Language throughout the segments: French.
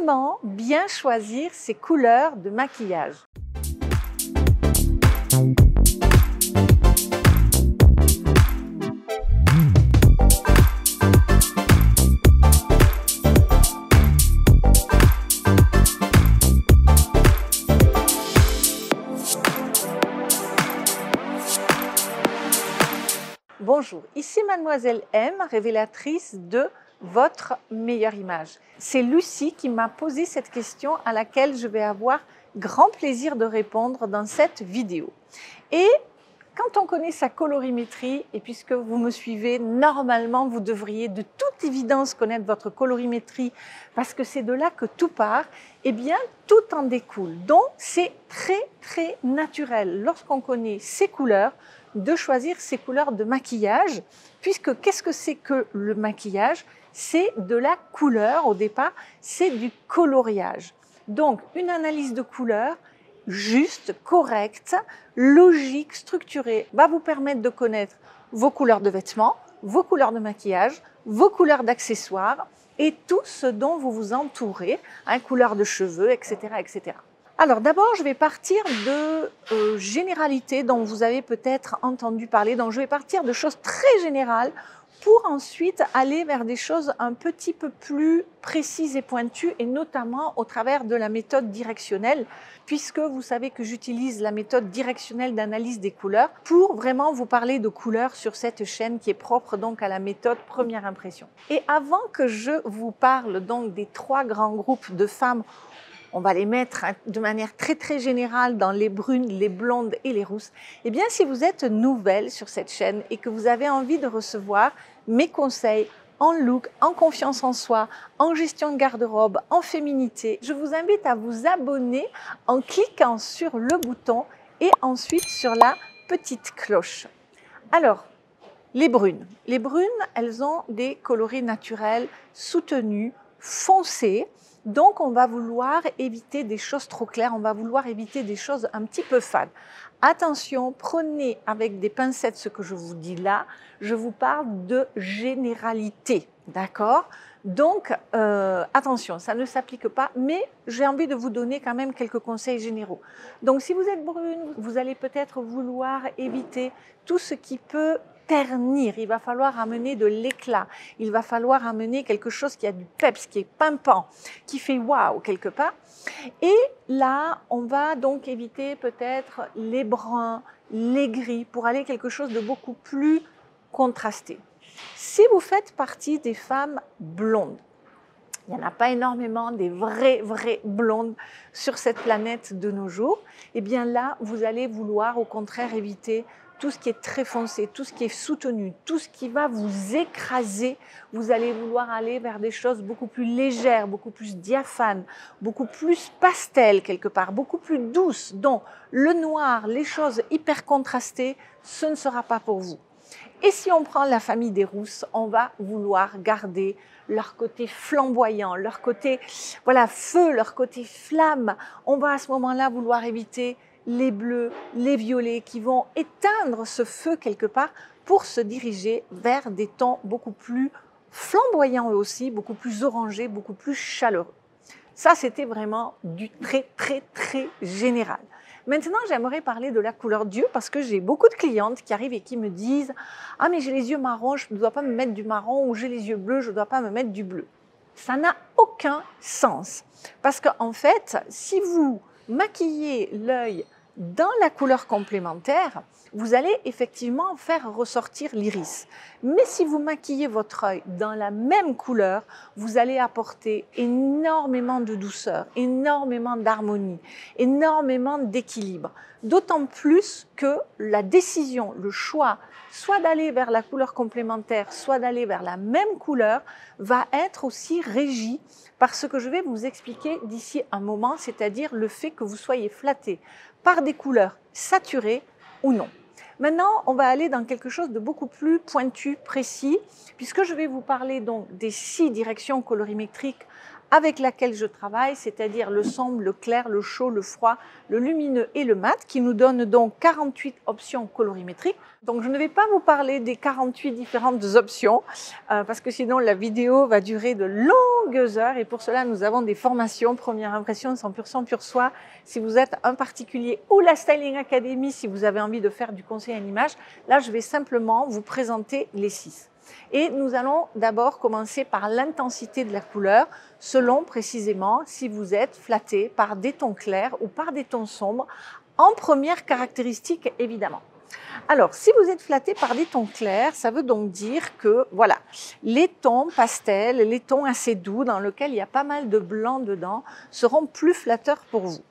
Comment bien choisir ses couleurs de maquillage? Bonjour, ici Mademoiselle M, révélatrice de votre meilleure image. C'est Lucie qui m'a posé cette question à laquelle je vais avoir grand plaisir de répondre dans cette vidéo. Et quand on connaît sa colorimétrie, et puisque vous me suivez, normalement vous devriez de toute évidence connaître votre colorimétrie parce que c'est de là que tout part, eh bien tout en découle. Donc c'est très naturel lorsqu'on connaît ses couleurs de choisir ses couleurs de maquillage, puisque qu'est-ce que c'est que le maquillage? C'est de la couleur au départ, c'est du coloriage. Donc une analyse de couleurs juste, correcte, logique, structurée va vous permettre de connaître vos couleurs de vêtements, vos couleurs de maquillage, vos couleurs d'accessoires et tout ce dont vous vous entourez, couleurs de cheveux, etc. etc. Alors d'abord, je vais partir de généralités dont vous avez peut-être entendu parler. Donc je vais partir de choses très générales pour ensuite aller vers des choses un petit peu plus précises et pointues, et notamment au travers de la méthode directionnelle, puisque vous savez que j'utilise la méthode directionnelle d'analyse des couleurs pour vraiment vous parler de couleurs sur cette chaîne qui est propre donc à la méthode première impression. Et avant que je vous parle donc des trois grands groupes de femmes, on va les mettre de manière très générale dans les brunes, les blondes et les rousses. Eh bien, si vous êtes nouvelle sur cette chaîne et que vous avez envie de recevoir mes conseils en look, en confiance en soi, en gestion de garde-robe, en féminité, je vous invite à vous abonner en cliquant sur le bouton et ensuite sur la petite cloche. Alors, les brunes. Les brunes, elles ont des coloris naturels soutenus, foncés. Donc, on va vouloir éviter des choses trop claires, on va vouloir éviter des choses un petit peu fades. Attention, prenez avec des pincettes ce que je vous dis là. Je vous parle de généralité, d'accord? Donc, attention, ça ne s'applique pas, mais j'ai envie de vous donner quand même quelques conseils généraux. Donc, si vous êtes brune, vous allez peut-être vouloir éviter tout ce qui peut ternir. Il va falloir amener de l'éclat. Il va falloir amener quelque chose qui a du peps, qui est pimpant, qui fait waouh quelque part. Et là, on va donc éviter peut-être les bruns, les gris pour aller quelque chose de beaucoup plus contrasté. Si vous faites partie des femmes blondes, il n'y en a pas énormément des vraies blondes sur cette planète de nos jours, et bien là, vous allez vouloir au contraire éviter tout ce qui est très foncé, tout ce qui est soutenu, tout ce qui va vous écraser. Vous allez vouloir aller vers des choses beaucoup plus légères, beaucoup plus diaphanes, beaucoup plus pastel quelque part, beaucoup plus douces. Donc le noir, les choses hyper contrastées, ce ne sera pas pour vous. Et si on prend la famille des rousses, on va vouloir garder leur côté flamboyant, leur côté feu, leur côté flamme. On va à ce moment-là vouloir éviter les bleus, les violets qui vont éteindre ce feu quelque part pour se diriger vers des tons beaucoup plus flamboyants eux aussi, beaucoup plus orangés, beaucoup plus chaleureux. Ça, c'était vraiment du très général. Maintenant, j'aimerais parler de la couleur d'yeux parce que j'ai beaucoup de clientes qui arrivent et qui me disent « Ah, mais j'ai les yeux marrons, je ne dois pas me mettre du marron » ou « J'ai les yeux bleus, je ne dois pas me mettre du bleu ». Ça n'a aucun sens parce qu'en fait, si vous maquillez l'œil dans la couleur complémentaire, vous allez effectivement faire ressortir l'iris. Mais si vous maquillez votre œil dans la même couleur, vous allez apporter énormément de douceur, énormément d'harmonie, énormément d'équilibre. D'autant plus que la décision, le choix, soit d'aller vers la couleur complémentaire, soit d'aller vers la même couleur, va être aussi régi par ce que je vais vous expliquer d'ici un moment, c'est-à-dire le fait que vous soyez flatté par des couleurs saturées ou non. Maintenant, on va aller dans quelque chose de beaucoup plus pointu, précis, puisque je vais vous parler donc des 6 directions colorimétriques avec laquelle je travaille, c'est-à-dire le sombre, le clair, le chaud, le froid, le lumineux et le mat, qui nous donne donc 48 options colorimétriques. Donc je ne vais pas vous parler des 48 différentes options, parce que sinon la vidéo va durer de longues heures, et pour cela nous avons des formations, première impression, 100% pur soi, si vous êtes un particulier, ou la Styling Academy si vous avez envie de faire du conseil en image. Là je vais simplement vous présenter les 6. Et nous allons d'abord commencer par l'intensité de la couleur, selon précisément si vous êtes flatté par des tons clairs ou par des tons sombres, en première caractéristique évidemment. Alors, si vous êtes flatté par des tons clairs, ça veut donc dire que, voilà, les tons pastels, les tons assez doux, dans lesquels il y a pas mal de blanc dedans, seront plus flatteurs pour vous.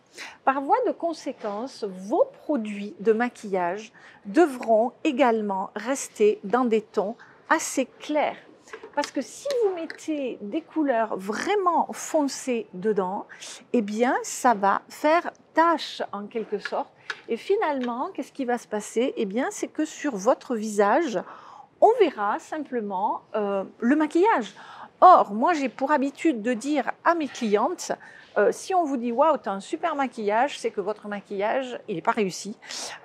Par voie de conséquence, vos produits de maquillage devront également rester dans des tons assez clairs. Parce que si vous mettez des couleurs vraiment foncées dedans, eh bien, ça va faire tache en quelque sorte. Et finalement, qu'est-ce qui va se passer? Eh bien, c'est que sur votre visage, on verra simplement le maquillage. Or, moi, j'ai pour habitude de dire à mes clientes, si on vous dit « Waouh, tu as un super maquillage », c'est que votre maquillage, il n'est pas réussi.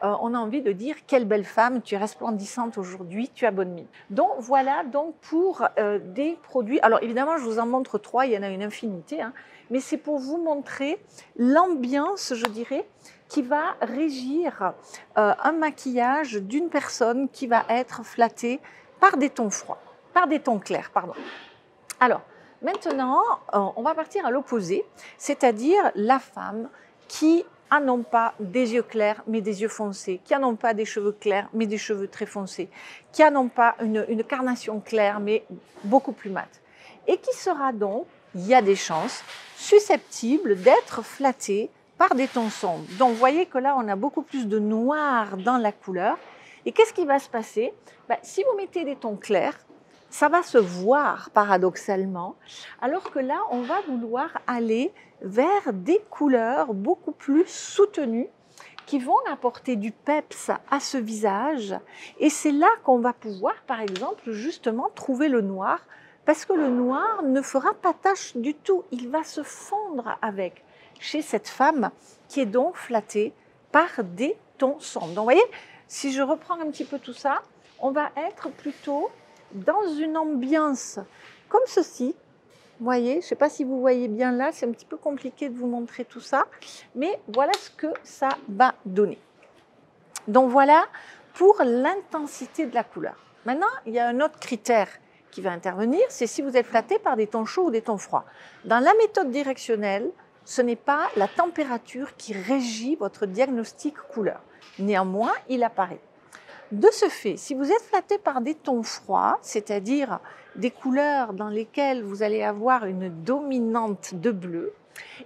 On a envie de dire « Quelle belle femme, tu es resplendissante aujourd'hui, tu as bonne mine ». Donc, voilà donc pour des produits. Alors, évidemment, je vous en montre 3, il y en a une infinité, hein, mais c'est pour vous montrer l'ambiance, je dirais, qui va régir un maquillage d'une personne qui va être flattée par des tons froids, par des tons clairs, pardon. Alors, maintenant, on va partir à l'opposé, c'est-à-dire la femme qui n'ont pas des yeux clairs mais des yeux foncés, qui n'ont pas des cheveux clairs mais des cheveux très foncés, qui n'ont pas une carnation claire mais beaucoup plus mat. Et qui sera donc, il y a des chances, susceptible d'être flattée par des tons sombres. Donc, vous voyez que là, on a beaucoup plus de noir dans la couleur. Et qu'est-ce qui va se passer? Si vous mettez des tons clairs, ça va se voir paradoxalement, alors que là, on va vouloir aller vers des couleurs beaucoup plus soutenues qui vont apporter du peps à ce visage. Et c'est là qu'on va pouvoir, par exemple, justement trouver le noir, parce que le noir ne fera pas tache du tout, il va se fondre avec, chez cette femme qui est donc flattée par des tons sombres. Donc, vous voyez, si je reprends un petit peu tout ça, on va être plutôt dans une ambiance comme ceci. Vous voyez, je ne sais pas si vous voyez bien là, c'est un petit peu compliqué de vous montrer tout ça, mais voilà ce que ça va donner. Donc voilà pour l'intensité de la couleur. Maintenant, il y a un autre critère qui va intervenir, c'est si vous êtes flatté par des tons chauds ou des tons froids. Dans la méthode directionnelle, ce n'est pas la température qui régit votre diagnostic couleur. Néanmoins, il apparaît. De ce fait, si vous êtes flatté par des tons froids, c'est-à-dire des couleurs dans lesquelles vous allez avoir une dominante de bleu,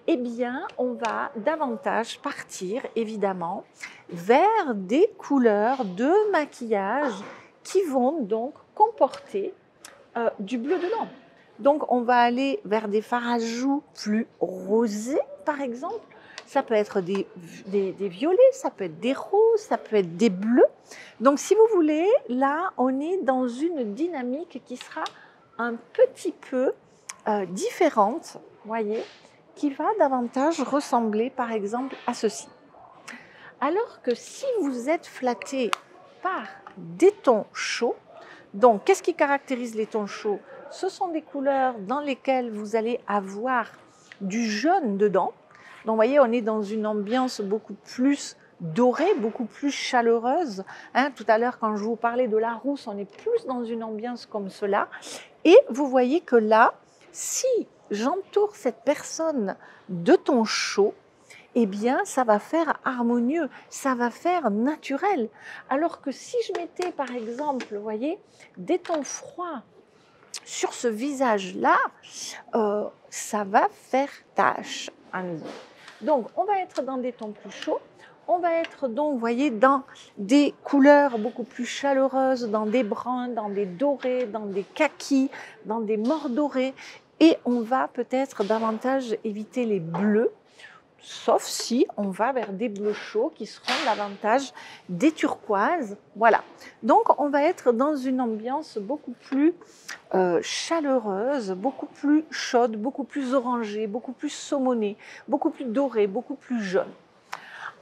eh bien, on va davantage partir, évidemment, vers des couleurs de maquillage qui vont donc comporter du bleu dedans. Donc, on va aller vers des fards à joues plus rosés, par exemple. Ça peut être des violets, ça peut être des roses, ça peut être des bleus. Donc, si vous voulez, là, on est dans une dynamique qui sera un petit peu différente, voyez, qui va davantage ressembler, par exemple, à ceci. Alors que si vous êtes flatté par des tons chauds, donc, qu'est-ce qui caractérise les tons chauds? Ce sont des couleurs dans lesquelles vous allez avoir du jaune dedans. Donc, vous voyez, on est dans une ambiance beaucoup plus dorée, beaucoup plus chaleureuse. Hein, tout à l'heure, quand je vous parlais de la rousse, on est plus dans une ambiance comme cela. Et vous voyez que là, si j'entoure cette personne de tons chauds, eh bien, ça va faire harmonieux, ça va faire naturel. Alors que si je mettais, par exemple, vous voyez, des tons froids sur ce visage-là, ça va faire tache à nouveau. Donc, on va être dans des tons plus chauds. On va être donc, vous voyez, dans des couleurs beaucoup plus chaleureuses, dans des bruns, dans des dorés, dans des kakis, dans des mordorés. Et on va peut-être davantage éviter les bleus sauf si on va vers des bleus chauds qui seront davantage des turquoises. Voilà. Donc, on va être dans une ambiance beaucoup plus chaleureuse, beaucoup plus chaude, beaucoup plus orangée, beaucoup plus saumonée, beaucoup plus dorée, beaucoup plus jaune.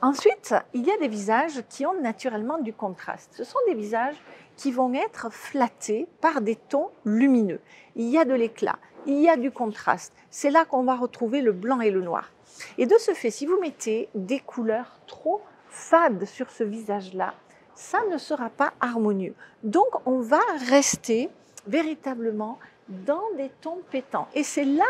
Ensuite, il y a des visages qui ont naturellement du contraste. Ce sont des visages qui vont être flattés par des tons lumineux. Il y a de l'éclat, il y a du contraste. C'est là qu'on va retrouver le blanc et le noir. Et de ce fait, si vous mettez des couleurs trop fades sur ce visage-là, ça ne sera pas harmonieux. Donc, on va rester véritablement dans des tons pétants. Et c'est là,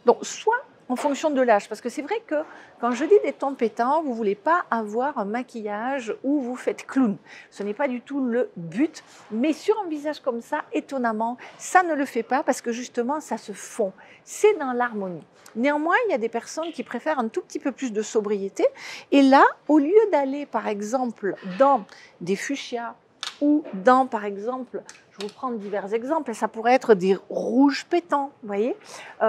donc soit en fonction de l'âge, parce que c'est vrai que quand je dis des tons pétants, vous ne voulez pas avoir un maquillage où vous faites clown. Ce n'est pas du tout le but, mais sur un visage comme ça, étonnamment, ça ne le fait pas parce que justement, ça se fond. C'est dans l'harmonie. Néanmoins, il y a des personnes qui préfèrent un tout petit peu plus de sobriété. Et là, au lieu d'aller, par exemple, dans des fuchsias ou dans, par exemple, je vous prends divers exemples, ça pourrait être des rouges pétants, vous voyez,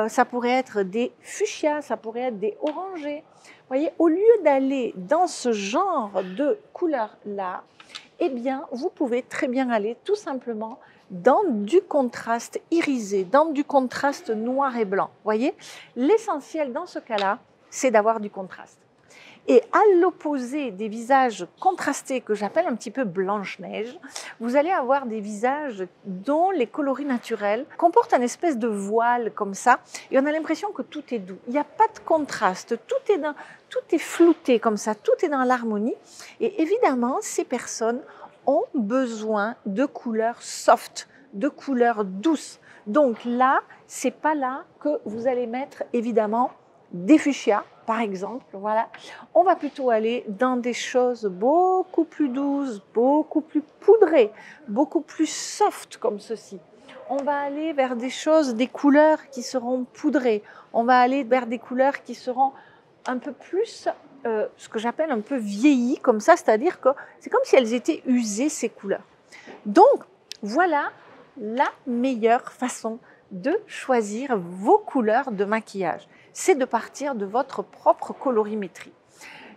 ça pourrait être des fuchsias, ça pourrait être des orangés. Vous voyez, au lieu d'aller dans ce genre de couleurs-là, eh bien, vous pouvez très bien aller tout simplement dans du contraste irisé, dans du contraste noir et blanc. Vous voyez, l'essentiel dans ce cas-là, c'est d'avoir du contraste. Et à l'opposé des visages contrastés que j'appelle un petit peu Blanche-Neige, vous allez avoir des visages dont les coloris naturels comportent une espèce de voile comme ça et on a l'impression que tout est doux. Il n'y a pas de contraste, tout est flouté comme ça, tout est dans l'harmonie. Et évidemment, ces personnes ont besoin de couleurs soft, de couleurs douces. Donc là, c'est pas là que vous allez mettre évidemment des fuchsias, par exemple, voilà. On va plutôt aller dans des choses beaucoup plus douces, beaucoup plus poudrées, beaucoup plus soft comme ceci. On va aller vers des choses, des couleurs qui seront poudrées. On va aller vers des couleurs qui seront un peu plus, ce que j'appelle un peu vieillies, comme ça, c'est-à-dire que c'est comme si elles étaient usées, ces couleurs. Donc, voilà la meilleure façon de choisir vos couleurs de maquillage. C'est de partir de votre propre colorimétrie.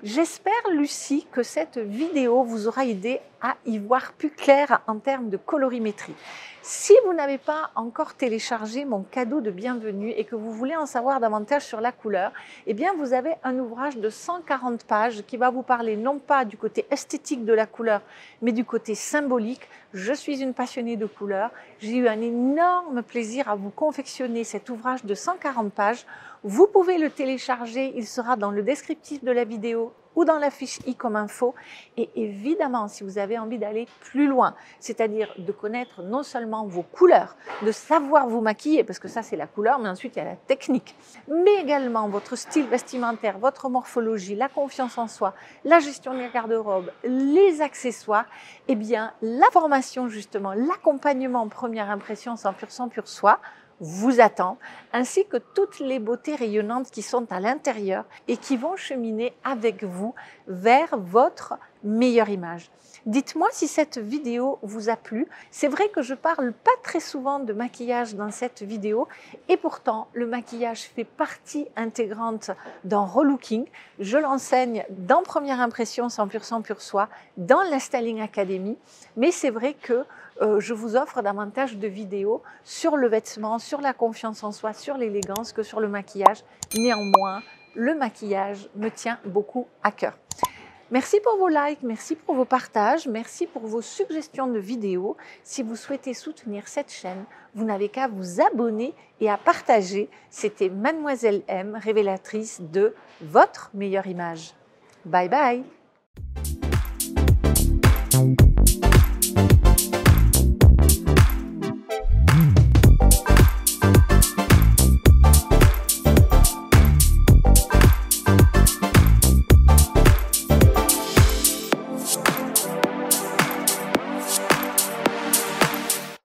J'espère, Lucie, que cette vidéo vous aura aidé à y voir plus clair en termes de colorimétrie. Si vous n'avez pas encore téléchargé mon cadeau de bienvenue et que vous voulez en savoir davantage sur la couleur, eh bien vous avez un ouvrage de 140 pages qui va vous parler non pas du côté esthétique de la couleur, mais du côté symbolique. Je suis une passionnée de couleurs. J'ai eu un énorme plaisir à vous confectionner cet ouvrage de 140 pages. Vous pouvez le télécharger, il sera dans le descriptif de la vidéo ou dans la fiche i comme info. Et évidemment, si vous avez envie d'aller plus loin, c'est-à-dire de connaître non seulement vos couleurs, de savoir vous maquiller, parce que ça c'est la couleur, mais ensuite il y a la technique, mais également votre style vestimentaire, votre morphologie, la confiance en soi, la gestion de la garde-robe, les accessoires, eh bien la formation justement, l'accompagnement en première impression 100% pur soi, vous attend, ainsi que toutes les beautés rayonnantes qui sont à l'intérieur et qui vont cheminer avec vous vers votre meilleure image. Dites-moi si cette vidéo vous a plu. C'est vrai que je parle pas très souvent de maquillage dans cette vidéo et pourtant le maquillage fait partie intégrante d'un relooking. Je l'enseigne dans Première Impression 100% pur soi, dans la Styling Academy, mais c'est vrai que je vous offre davantage de vidéos sur le vêtement, sur la confiance en soi, sur l'élégance que sur le maquillage. Néanmoins, le maquillage me tient beaucoup à cœur. Merci pour vos likes, merci pour vos partages, merci pour vos suggestions de vidéos. Si vous souhaitez soutenir cette chaîne, vous n'avez qu'à vous abonner et à partager. C'était Mademoiselle M, révélatrice de votre meilleure image. Bye bye!